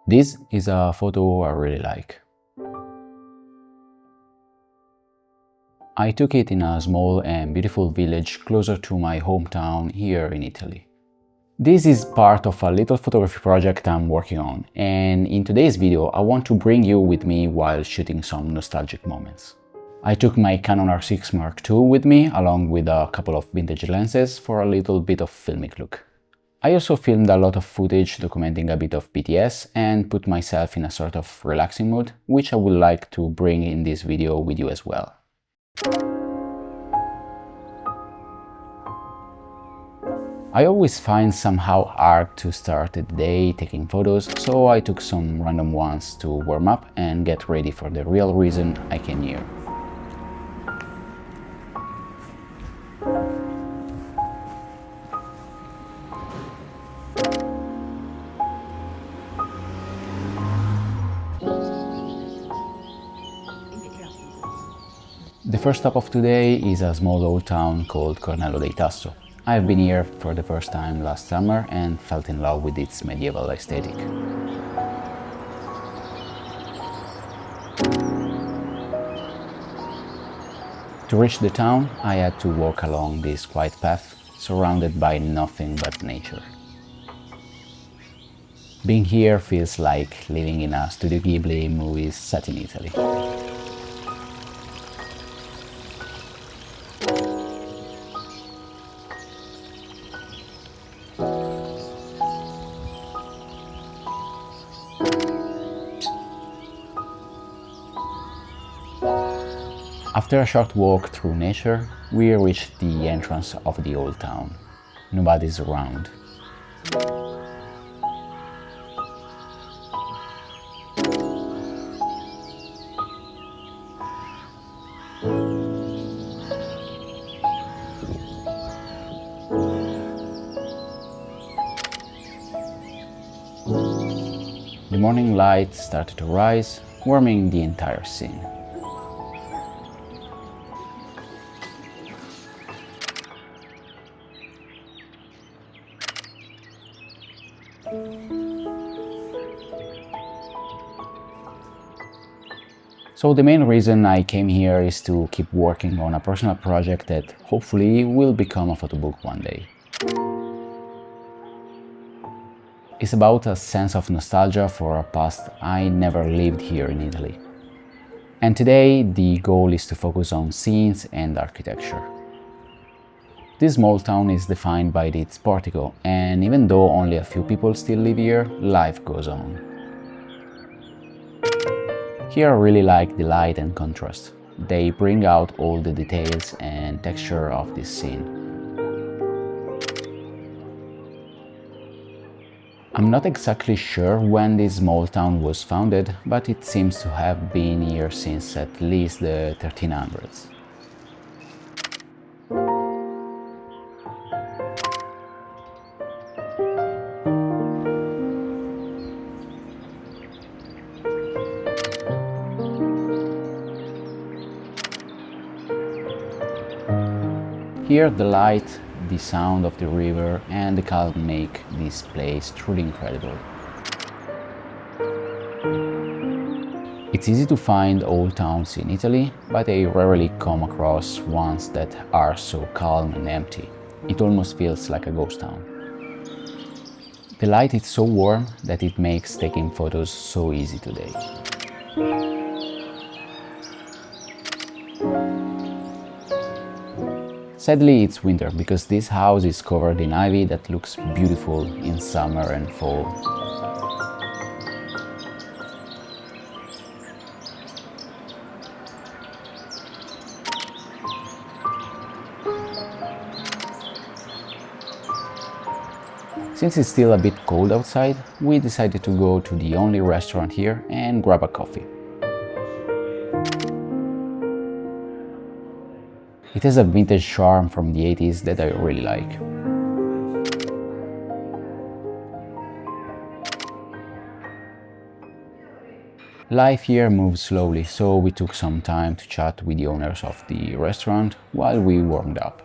This is a photo I really like. I took it in a small and beautiful village closer to my hometown here in Italy. This is part of a little photography project I'm working on, and in today's video I want to bring you with me while shooting some nostalgic moments. I took my Canon R6 Mark II with me, along with a couple of vintage lenses for a little bit of filmic look. I also filmed a lot of footage documenting a bit of BTS and put myself in a sort of relaxing mood, which I would like to bring in this video with you as well. I always find somehow hard to start the day taking photos, so I took some random ones to warm up and get ready for the real reason I came here. The first stop of today is a small old town called Cornello dei Tasso. I've been here for the first time last summer and fell in love with its medieval aesthetic. To reach the town, I had to walk along this quiet path, surrounded by nothing but nature. Being here feels like living in a Studio Ghibli movie set in Italy. After a short walk through nature, we reached the entrance of the old town. Nobody's around. The morning light started to rise, warming the entire scene. So the main reason I came here is to keep working on a personal project that hopefully will become a photo book one day. It's about a sense of nostalgia for a past I never lived here in Italy. And today the goal is to focus on scenes and architecture. This small town is defined by its portico, and even though only a few people still live here, life goes on. Here I really like the light and contrast. They bring out all the details and texture of this scene. I'm not exactly sure when this small town was founded, but it seems to have been here since at least the 1300s. Here the light, the sound of the river and the calm make this place truly incredible. It's easy to find old towns in Italy, but I rarely come across ones that are so calm and empty. It almost feels like a ghost town. The light is so warm that it makes taking photos so easy today. Sadly, it's winter because this house is covered in ivy that looks beautiful in summer and fall. Since it's still a bit cold outside, we decided to go to the only restaurant here and grab a coffee. It has a vintage charm from the 80s that I really like. Life here moves slowly, so we took some time to chat with the owners of the restaurant while we warmed up.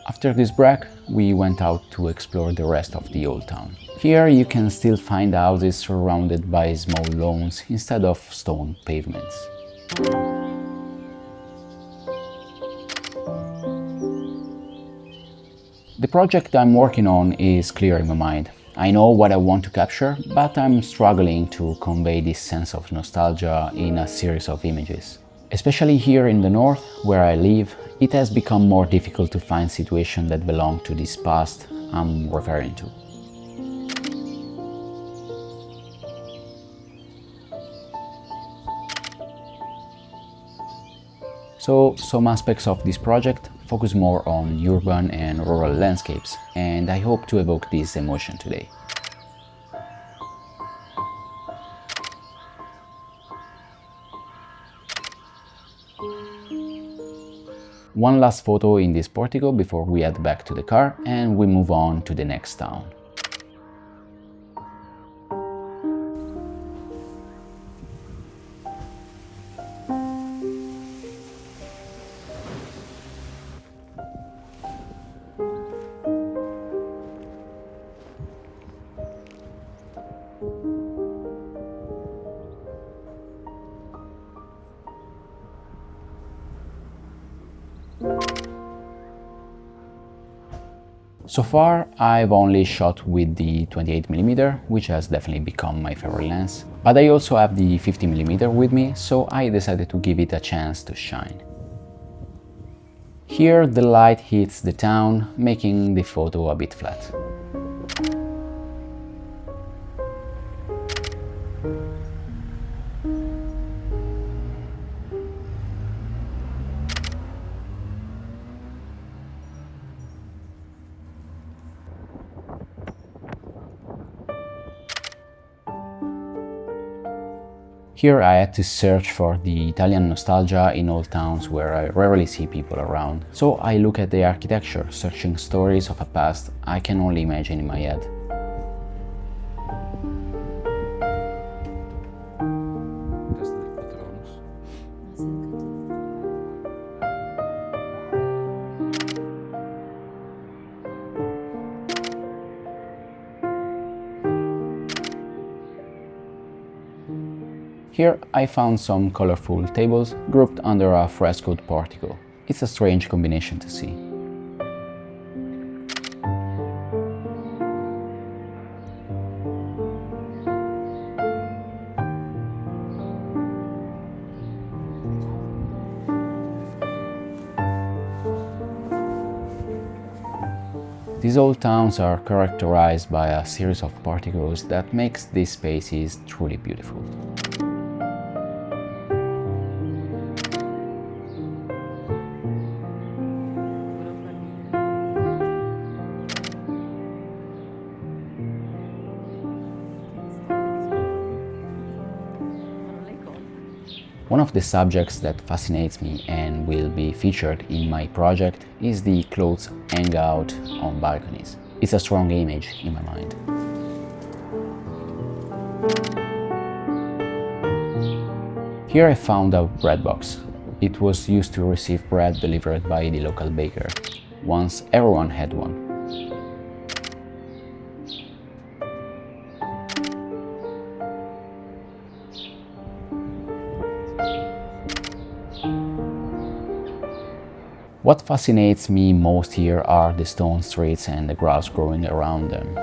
After this break, we went out to explore the rest of the old town. Here you can still find houses surrounded by small lawns instead of stone pavements. The project I'm working on is clear in my mind. I know what I want to capture, but I'm struggling to convey this sense of nostalgia in a series of images. Especially here in the north, where I live, it has become more difficult to find situations that belong to this past I'm referring to. So, some aspects of this project focus more on urban and rural landscapes, and I hope to evoke this emotion today. One last photo in this portico before we head back to the car and we move on to the next town. So far, I've only shot with the 28mm, which has definitely become my favorite lens, but I also have the 50mm with me, so I decided to give it a chance to shine. Here the light hits the town, making the photo a bit flat. Here I had to search for the Italian nostalgia in old towns where I rarely see people around. So I look at the architecture, searching stories of a past I can only imagine in my head. Here I found some colorful tables grouped under a frescoed portico. It's a strange combination to see. These old towns are characterized by a series of porticos that makes these spaces truly beautiful. One of the subjects that fascinates me and will be featured in my project is the clothes hang out on balconies. It's a strong image in my mind. Here I found a bread box. It was used to receive bread delivered by the local baker. Once everyone had one. What fascinates me most here are the stone streets and the grass growing around them.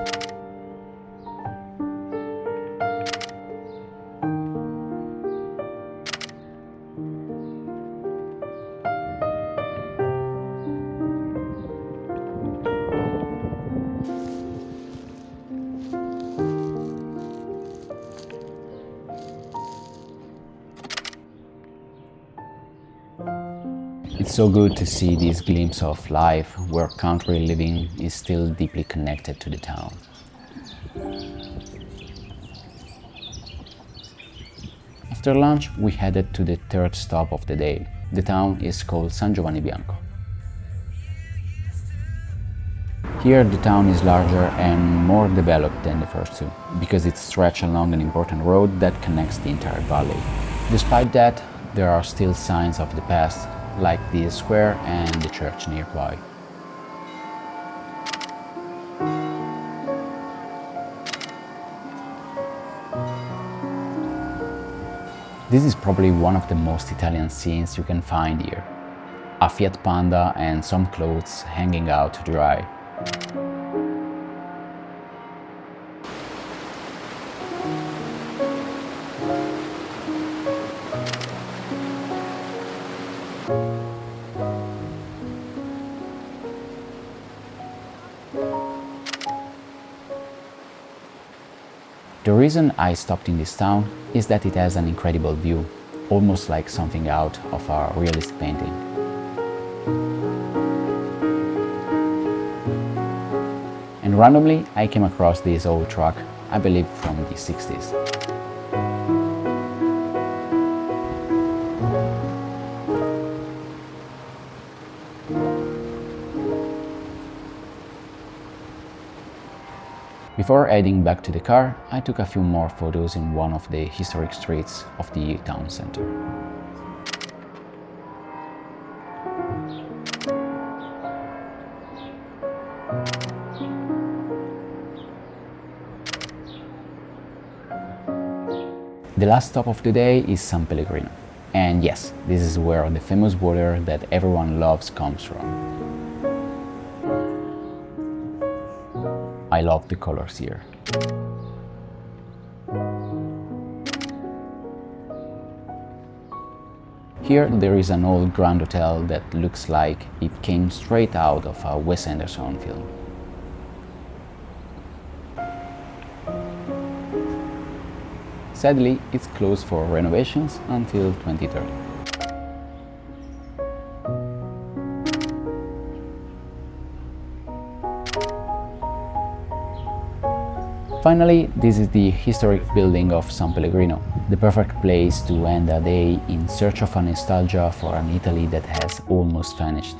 It's so good to see this glimpse of life where country living is still deeply connected to the town. After lunch, we headed to the third stop of the day. The town is called Giovanni Bianco. Here the town is larger and more developed than the first two, because it's stretched along an important road that connects the entire valley. Despite that, there are still signs of the past, like the square and the church nearby. This is probably one of the most Italian scenes you can find here. A Fiat Panda and some clothes hanging out to dry. The reason I stopped in this town is that it has an incredible view, almost like something out of a realist painting. And randomly I came across this old truck, I believe from the 60s. Before heading back to the car, I took a few more photos in one of the historic streets of the town center. The last stop of the day is San Pellegrino. And yes, this is where the famous water that everyone loves comes from. I love the colors here. Here there is an old grand hotel that looks like it came straight out of a Wes Anderson film. Sadly, it's closed for renovations until 2030. Finally, this is the historic building of San Pellegrino, the perfect place to end a day in search of a nostalgia for an Italy that has almost vanished.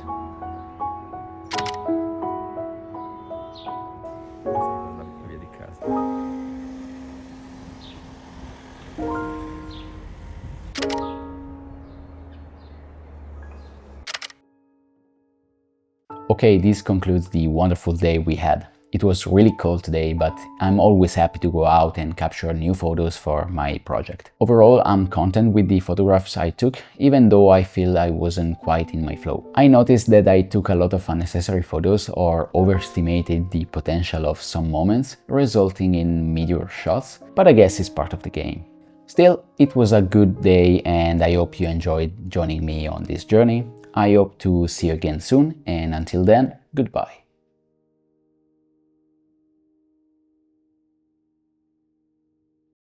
Okay, this concludes the wonderful day we had. It was really cold today, but I'm always happy to go out and capture new photos for my project. Overall, I'm content with the photographs I took, even though I feel I wasn't quite in my flow. I noticed that I took a lot of unnecessary photos or overestimated the potential of some moments, resulting in mediocre shots, but I guess it's part of the game. Still, it was a good day and I hope you enjoyed joining me on this journey. I hope to see you again soon, and until then, goodbye.